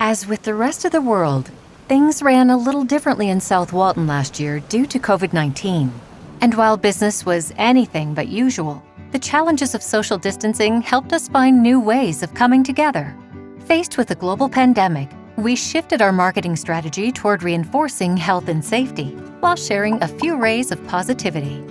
As with the rest of the world, things ran a little differently in South Walton last year due to COVID-19. And while business was anything but usual, the challenges of social distancing helped us find new ways of coming together. Faced with a global pandemic, we shifted our marketing strategy toward reinforcing health and safety while sharing a few rays of positivity.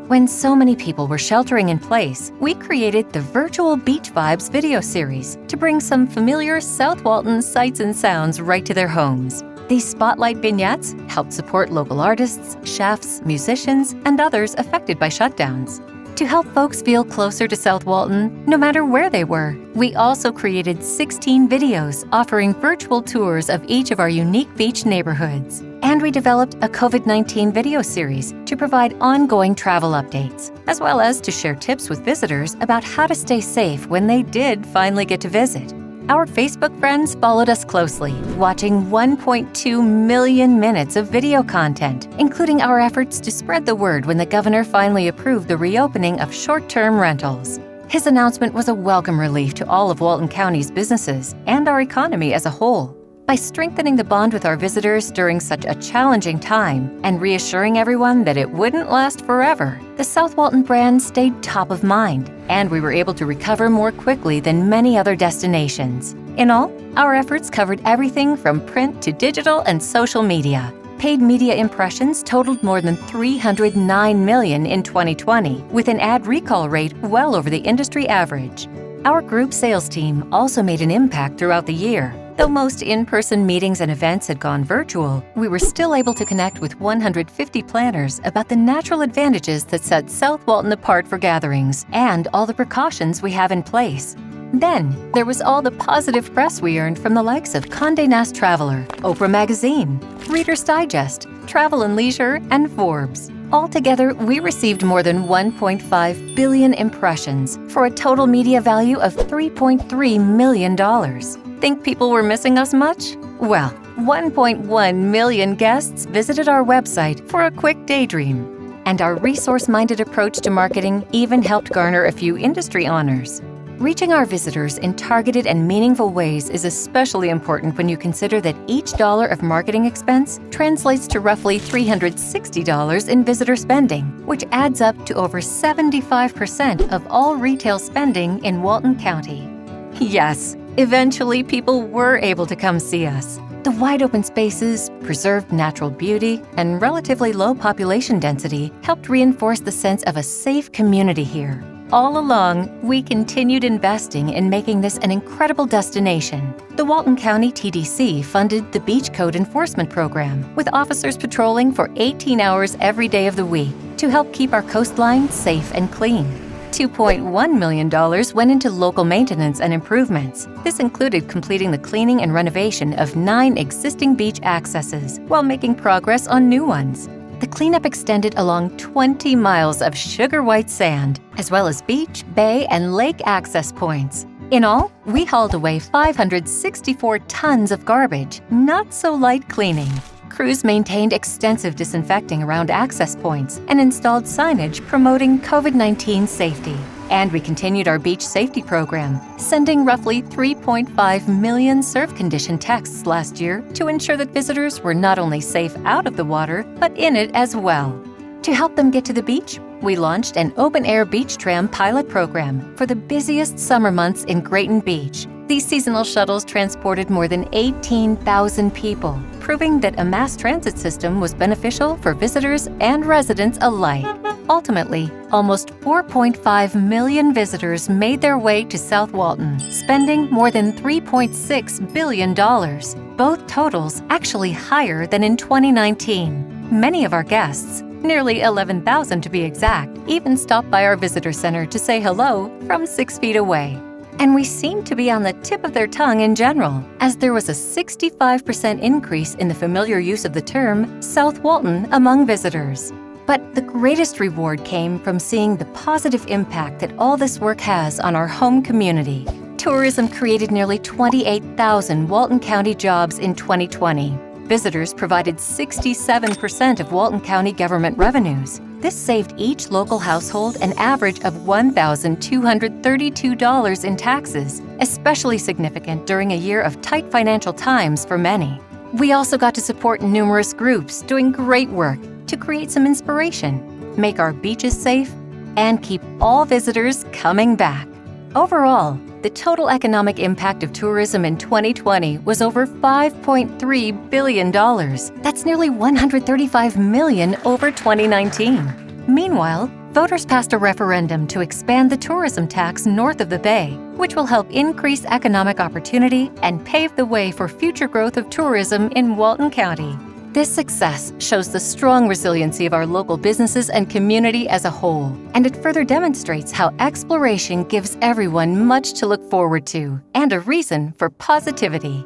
When so many people were sheltering in place, we created the Virtual Beach Vibes video series to bring some familiar South Walton sights and sounds right to their homes. These spotlight vignettes helped support local artists, chefs, musicians, and others affected by shutdowns. To help folks feel closer to South Walton, no matter where they were, we also created 16 videos offering virtual tours of each of our unique beach neighborhoods. And we developed a COVID-19 video series to provide ongoing travel updates, as well as to share tips with visitors about how to stay safe when they did finally get to visit. Our Facebook friends followed us closely, watching 1.2 million minutes of video content, including our efforts to spread the word when the governor finally approved the reopening of short-term rentals. His announcement was a welcome relief to all of Walton County's businesses and our economy as a whole. By strengthening the bond with our visitors during such a challenging time and reassuring everyone that it wouldn't last forever, the South Walton brand stayed top of mind, and we were able to recover more quickly than many other destinations. In all, our efforts covered everything from print to digital and social media. Paid media impressions totaled more than 309 million in 2020, with an ad recall rate well over the industry average. Our group sales team also made an impact throughout the year. Though most in-person meetings and events had gone virtual, we were still able to connect with 150 planners about the natural advantages that set South Walton apart for gatherings and all the precautions we have in place. Then, there was all the positive press we earned from the likes of Condé Nast Traveler, Oprah Magazine, Reader's Digest, Travel and Leisure, and Forbes. Altogether, we received more than 1.5 billion impressions for a total media value of $3.3 million. Think people were missing us much? Well, 1.1 million guests visited our website for a quick daydream. And our resource-minded approach to marketing even helped garner a few industry honors. Reaching our visitors in targeted and meaningful ways is especially important when you consider that each dollar of marketing expense translates to roughly $360 in visitor spending, which adds up to over 75% of all retail spending in Walton County. Yes, eventually people were able to come see us. The wide open spaces, preserved natural beauty, and relatively low population density helped reinforce the sense of a safe community here. All along, we continued investing in making this an incredible destination. The Walton County TDC funded the Beach Code Enforcement Program, with officers patrolling for 18 hours every day of the week to help keep our coastline safe and clean. $2.1 million went into local maintenance and improvements. This included completing the cleaning and renovation of 9 existing beach accesses while making progress on new ones. The cleanup extended along 20 miles of sugar white sand, as well as beach, bay, and lake access points. In all, we hauled away 564 tons of garbage, not so light cleaning. Crews maintained extensive disinfecting around access points and installed signage promoting COVID-19 safety. And we continued our beach safety program, sending roughly 3.5 million surf condition texts last year to ensure that visitors were not only safe out of the water, but in it as well. To help them get to the beach, we launched an open-air beach tram pilot program for the busiest summer months in Grayton Beach. These seasonal shuttles transported more than 18,000 people, proving that a mass transit system was beneficial for visitors and residents alike. Ultimately, almost 4.5 million visitors made their way to South Walton, spending more than $3.6 billion, both totals actually higher than in 2019. Many of our guests, nearly 11,000 to be exact, even stopped by our visitor center to say hello from 6 feet away. And we seemed to be on the tip of their tongue in general, as there was a 65% increase in the familiar use of the term South Walton among visitors. But the greatest reward came from seeing the positive impact that all this work has on our home community. Tourism created nearly 28,000 Walton County jobs in 2020. Visitors provided 67% of Walton County government revenues. This saved each local household an average of $1,232 in taxes, especially significant during a year of tight financial times for many. We also got to support numerous groups doing great work to create some inspiration, make our beaches safe, and keep all visitors coming back. Overall, the total economic impact of tourism in 2020 was over $5.3 billion. That's nearly $135 million over 2019. Meanwhile, voters passed a referendum to expand the tourism tax north of the Bay, which will help increase economic opportunity and pave the way for future growth of tourism in Walton County. This success shows the strong resiliency of our local businesses and community as a whole, and it further demonstrates how exploration gives everyone much to look forward to and a reason for positivity.